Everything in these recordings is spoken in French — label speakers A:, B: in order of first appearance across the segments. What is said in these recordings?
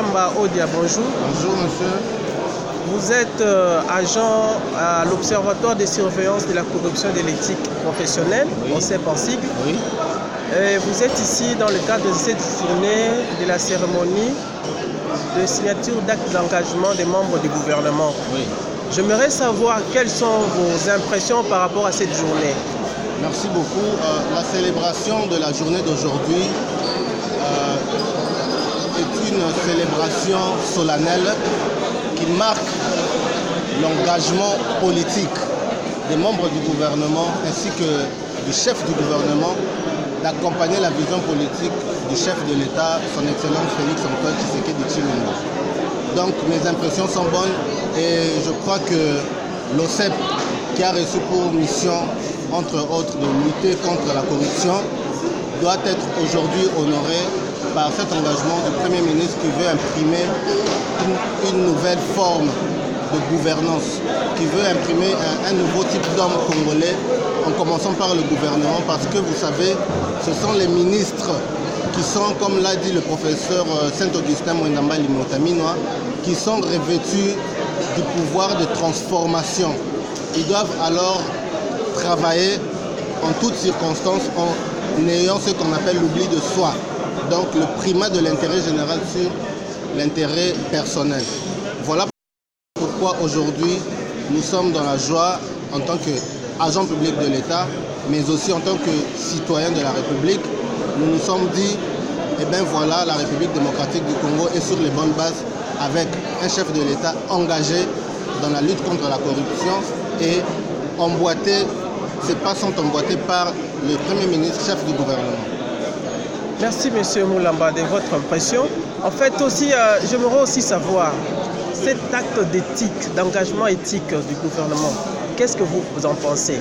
A: Moulamba Odia, bonjour.
B: Bonjour monsieur.
A: Vous êtes agent à l'Observatoire de surveillance de la corruption et de l'éthique professionnelle,
B: Oui.
A: OCEP en sigle.
B: Oui.
A: Et vous êtes ici dans le cadre de cette journée de la cérémonie de signature d'actes d'engagement des membres du gouvernement.
B: Oui.
A: J'aimerais savoir quelles sont vos impressions par rapport à cette journée.
B: Merci beaucoup. La célébration de la journée d'aujourd'hui est une célébration solennelle qui marque l'engagement politique des membres du gouvernement ainsi que du chef du gouvernement d'accompagner la vision politique du chef de l'État, son Excellence Félix Antoine Tshisekedi Tshilombo. Donc mes impressions sont bonnes et je crois que l'OCEP, qui a reçu pour mission, entre autres, de lutter contre la corruption, doit être aujourd'hui honoré par cet engagement du Premier ministre qui veut imprimer une nouvelle forme de gouvernance, qui veut imprimer un nouveau type d'homme congolais, en commençant par le gouvernement, parce que vous savez, ce sont les ministres qui sont, comme l'a dit le professeur Saint-Augustin Mwendamba Limotaminoa, qui sont revêtus du pouvoir de transformation. Ils doivent alors travailler en toutes circonstances en ayant ce qu'on appelle l'oubli de soi. Donc le primat de l'intérêt général sur l'intérêt personnel. Voilà pourquoi aujourd'hui nous sommes dans la joie en tant qu'agent public de l'État, mais aussi en tant que citoyen de la République. Nous nous sommes dit, eh bien voilà, la République démocratique du Congo est sur les bonnes bases avec un chef de l'État engagé dans la lutte contre la corruption et emboîté, ces pas sont emboîtés par le Premier ministre, chef du gouvernement.
A: Merci M. Moulamba de votre impression. En fait aussi, j'aimerais aussi savoir cet acte d'éthique, d'engagement éthique du gouvernement. Qu'est-ce que vous en pensez?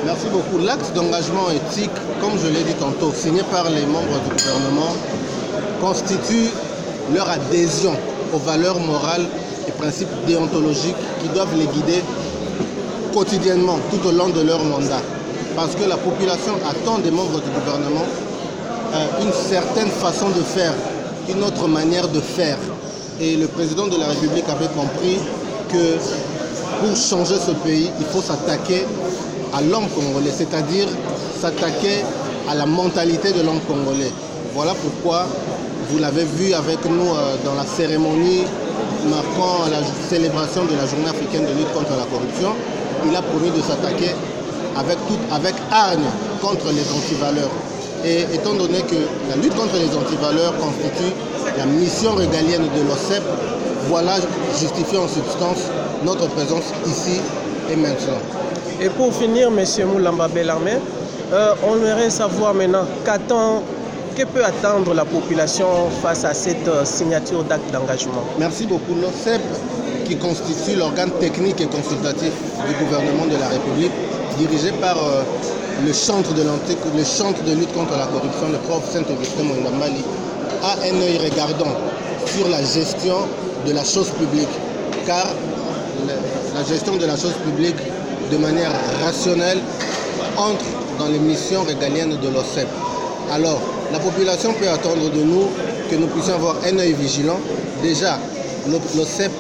B: Merci beaucoup. L'acte d'engagement éthique, comme je l'ai dit tantôt, signé par les membres du gouvernement, constitue leur adhésion aux valeurs morales et principes déontologiques qui doivent les guider quotidiennement tout au long de leur mandat. Parce que la population attend des membres du gouvernement une certaine façon de faire, une autre manière de faire. Et le président de la République avait compris que pour changer ce pays, il faut s'attaquer à l'homme congolais, c'est-à-dire s'attaquer à la mentalité de l'homme congolais. Voilà pourquoi vous l'avez vu avec nous dans la cérémonie marquant la célébration de la journée africaine de lutte contre la corruption. Il a promis de s'attaquer avec hargne contre les antivaleurs. Et étant donné que la lutte contre les antivaleurs constitue la mission régalienne de l'OCEP, voilà justifie en substance notre présence ici et maintenant.
A: Et pour finir, M. Moulamba Bellarmé, on aimerait savoir maintenant que peut attendre la population face à cette signature d'acte d'engagement.
B: Merci beaucoup. L'OCEP, qui constitue l'organe technique et consultatif du gouvernement de la République, dirigé par le chantre de lutte contre la corruption, le prof Saint-Augustin Mwendamba, a un œil regardant sur la gestion de la chose publique, car la gestion de la chose publique de manière rationnelle entre dans les missions régaliennes de l'OCEP. Alors, la population peut attendre de nous que nous puissions avoir un œil vigilant. Déjà, l'OCEP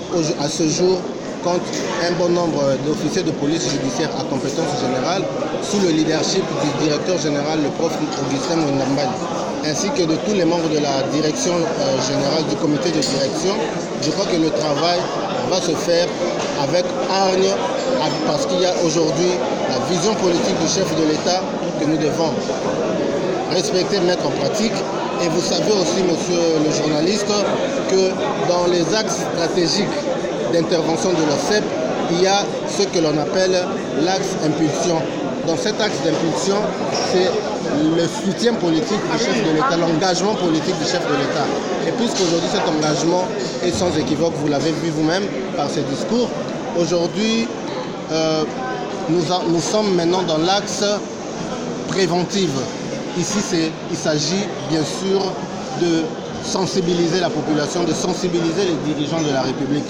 B: à ce jour compte un bon nombre d'officiers de police judiciaire à compétence générale sous le leadership du directeur général, le prof Augustin Mwendamba, ainsi que de tous les membres de la direction générale du comité de direction. Je crois que le travail va se faire avec hargne parce qu'il y a aujourd'hui la vision politique du chef de l'État que nous devons respecter, mettre en pratique. Et vous savez aussi, monsieur le journaliste, que dans les axes stratégiques d'intervention de l'OCEP, il y a ce que l'on appelle l'axe impulsion. Dans cet axe d'impulsion, c'est le soutien politique du chef de l'État, l'engagement politique du chef de l'État. Et puisqu'aujourd'hui cet engagement est sans équivoque, vous l'avez vu vous-même par ces discours, aujourd'hui nous sommes maintenant dans l'axe préventif. Ici, il s'agit bien sûr de sensibiliser la population, de sensibiliser les dirigeants de la République.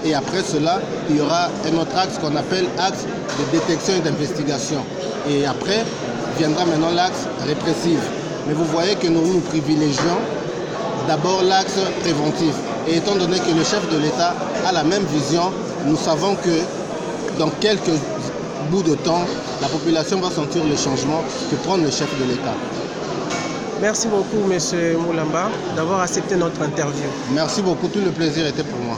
B: Et après cela, il y aura un autre axe qu'on appelle axe de détection et d'investigation. Et après, viendra maintenant l'axe répressif. Mais vous voyez que nous privilégions d'abord l'axe préventif. Et étant donné que le chef de l'État a la même vision, nous savons que dans quelques bouts de temps, la population va sentir le changement que prend le chef de l'État.
A: Merci beaucoup, M. Moulamba, d'avoir accepté notre interview.
B: Merci beaucoup, tout le plaisir était pour moi.